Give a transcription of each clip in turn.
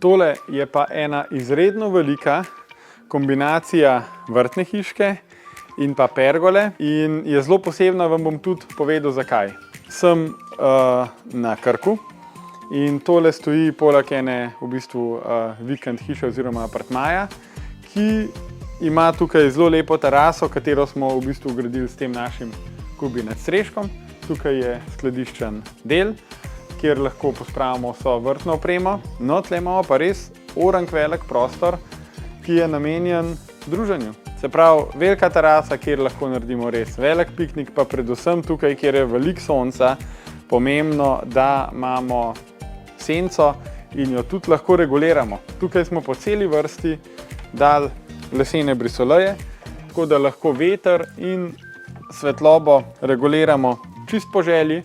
Tole je pa ena izredno velika kombinacija vrtne hiške in pa pergole in je zelo posebna, vam bom tudi povedal zakaj. Sem na Krku in tole stoji poleg ene v bistvu vikend hiše oziroma apartmaja, ki ima tukaj zelo lepo teraso, katero smo v bistvu gradili s tem našim kubi nad streškom. Tukaj je skladiščen del, kjer lahko pospravimo vso vrtno opremo. No, tle imamo pa res orank velik prostor, ki je namenjen druženju. Se pravi, velika terasa, kjer lahko naredimo res velik piknik, pa predvsem tukaj, kjer je veliko sonca, pomembno, da imamo senco in jo tudi lahko reguliramo. Tukaj smo po celi vrsti dali lesene brisoleje, tako da lahko veter in svetlobo reguliramo čist po želji.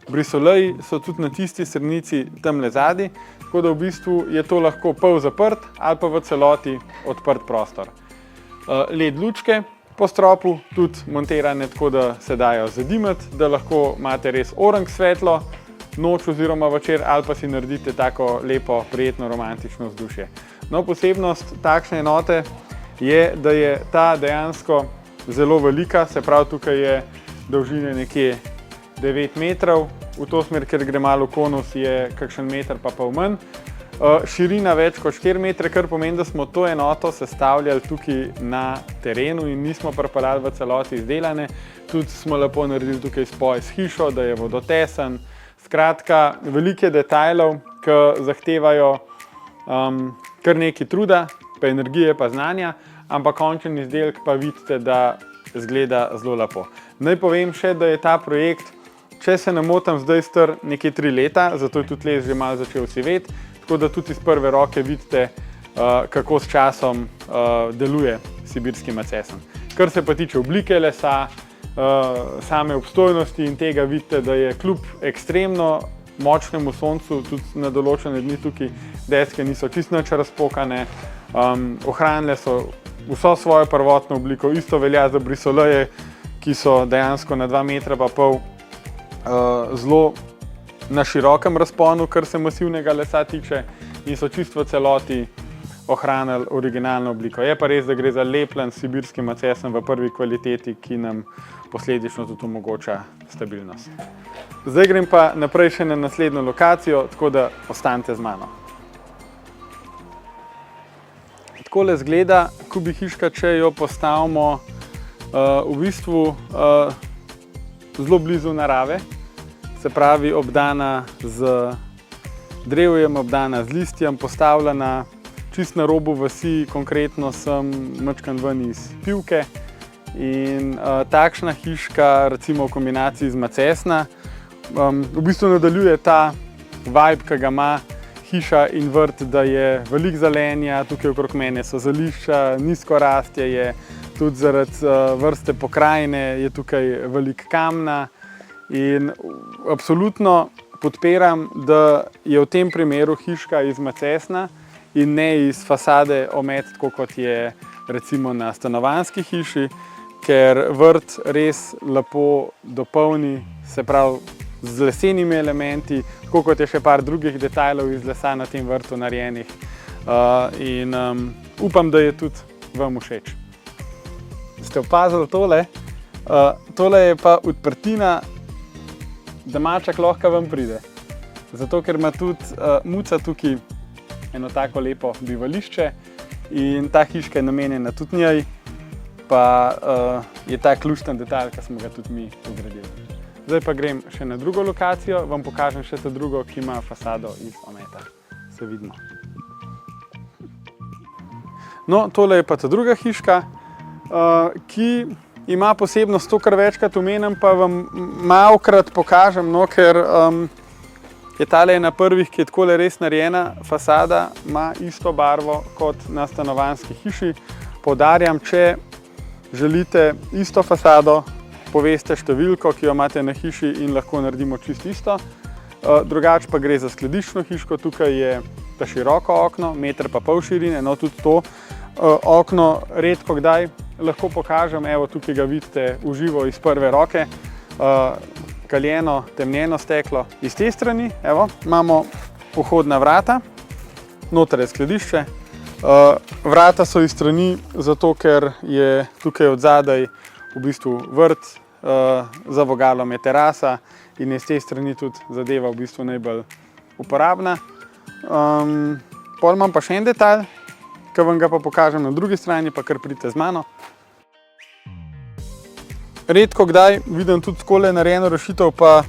Brisoleji so tudi na tisti stranici tamle zadaj, tako da v bistvu je to lahko pol zaprt ali pa v celoti odprt prostor. LED lučke po stropu tudi montirane tako, da se dajo zadimati, da lahko imate res orank svetlo noč oziroma večer ali pa si naredite tako lepo, prijetno, romantično vzdušje. No, posebnost takšne enote je, da je ta dejansko zelo velika, se pravi, tukaj je dolžine nekje 9 metrov, v to smer, ker gre malo v konus, je kakšen meter pa pol manj. Širina več kot 4 metre, kar pomeni, da smo to enoto sestavljali tukaj na terenu in nismo pripeljali v celoti izdelane. Tudi smo lepo naredili tukaj spoj s hišo, da je vodotesen. Skratka, veliko detajlov, ki zahtevajo kar nekaj truda, pa energije, pa znanja, ampak končen izdelek pa vidite, da izgleda zelo lepo. Naj povem še, da je ta projekt, če se ne motim, zdaj star nekje 3 leta, zato je tudi les že malo začel siveti, tako da tudi iz prve roke vidite, kako s časom deluje sibirski macesen. Kar se pa tiče oblike lesa, same obstojnosti in tega vidite, da je kljub ekstremno močnemu soncu, tudi na določene dni tukaj deske niso čisto nič razpokane, ohranile so vso svojo prvotno obliko, isto velja za brisoleje, ki so dejansko na 2 metra pa pol zelo na širokem razponu, kar se masivnega lesa tiče in so čisto v celoti ohranili originalno obliko. Je pa res, da gre za lepljen sibirski macesen v prvi kvaliteti, ki nam posledično tudi omogoča stabilnost. Zdaj grem pa naprej še na naslednjo lokacijo, tako da ostanite z mano. Takole izgleda kubi hiška, če jo postavimo v bistvu zelo blizu narave, se pravi obdana z drevjem, obdana z listjem, postavljena čist na robu vasi, konkretno sem majčkeno ven iz Pivke in takšna hiška, recimo v kombinaciji z macesna, v bistvu nadaljuje ta vibe, ki ga ima hiša in vrt, da je veliko zelenja, tukaj okrog mene so zelišča, nizko rastje je, tudi zaradi vrste pokrajine je tukaj veliko kamna in absolutno podpiram, da je v tem primeru hiška iz macesna in ne iz fasade omet, tako kot je recimo na stanovanjski hiši, ker vrt res lepo dopolni, se pravi z lesenimi elementi, tako kot je še par drugih detajlov iz lesa na tem vrtu narejenih in upam, da je tudi vam všeč. Ste opazili tole? Tole je pa odprtina, da maček lahko ven pride. Zato, ker ima tudi muca tukaj eno tako lepo bivališče in ta hiška je namenjena tudi njej, pa je ta ključen detajl, ki smo ga tudi mi vgradili. Zdaj pa grem še na drugo lokacijo, vam pokažem še to drugo, ki ima fasado iz ometa. Se vidimo. No, tole je pa ta druga hiška, ki ima posebnost, to kar večkrat omenim, pa vam malokrat pokažem, no, ker je tale ena prvih, ki je takole res narejena fasada, ima isto barvo kot na stanovanjski hiši. Poudarjam, če želite isto fasado, poveste številko, ki jo imate na hiši in lahko naredimo čisto isto. Drugače pa gre za skladiščno hiško, tukaj je ta široko okno, 1,5 metra širine, no tudi to okno redko kdaj lahko pokažem, evo tukaj ga vidite v živo iz prve roke, kaljeno, temnjeno steklo. Iz te strani, evo, imamo vhodna vrata noter je skladišče. Vrata so iz strani, zato ker je tukaj od zadaj v bistvu vrt, za vogalom je terasa in je z te strani tudi zadeva v bistvu najbolj uporabna. Pol imam pa še en detalj, ki vam ga pa pokažem na drugi strani, pa kar pridite z mano. Redko kdaj vidim tudi takole narejeno rešitev, pa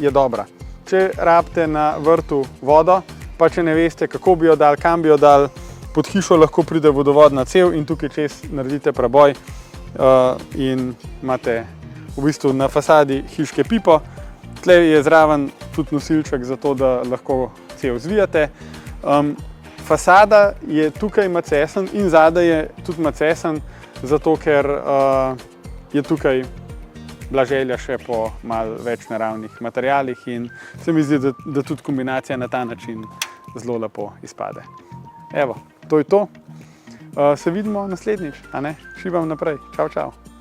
je dobra. Če rabite na vrtu vodo, pa če ne veste, kako bi jo dali, kam bi jo dali, pod hišo lahko pride vodovodna cev in tukaj čez naredite preboj in imate v bistvu na fasadi hiške pipo. Tle je zraven tudi nosilček za to, da lahko cev zvijate. Fasada je tukaj macesen in zadaj je tudi macesen, zato ker je tukaj bila želja še po malo več naravnih materialih in se mi zdi, da tudi kombinacija na ta način zelo lepo izpade. Evo, to je to. Se vidimo naslednjič, a ne? Šivam naprej. Čau, čau.